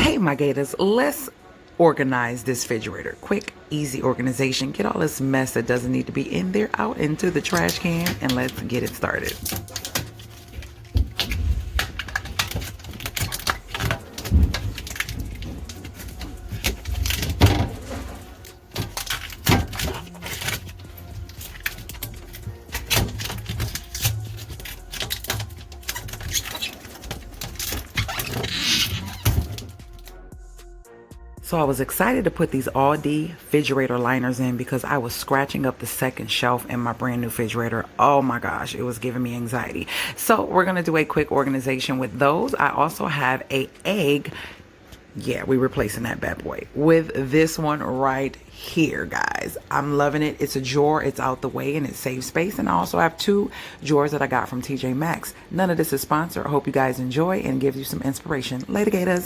Hey, my gators, let's organize this refrigerator. Quick, easy organization. Get all this mess that doesn't need to be in there out into the trash can, and let's get it started. So I was excited to put these all-D refrigerator liners in because I was scratching up the second shelf in my brand new refrigerator. Oh my gosh, it was giving me anxiety. So we're gonna do a quick organization with those. I also have a egg. Yeah, we're replacing that bad boy with this one right here, guys. I'm loving it. It's a drawer, it's out the way, and it saves space. And I also have 2 drawers that I got from TJ Maxx. None of this is sponsored. I hope you guys enjoy and gives you some inspiration. Later, gators.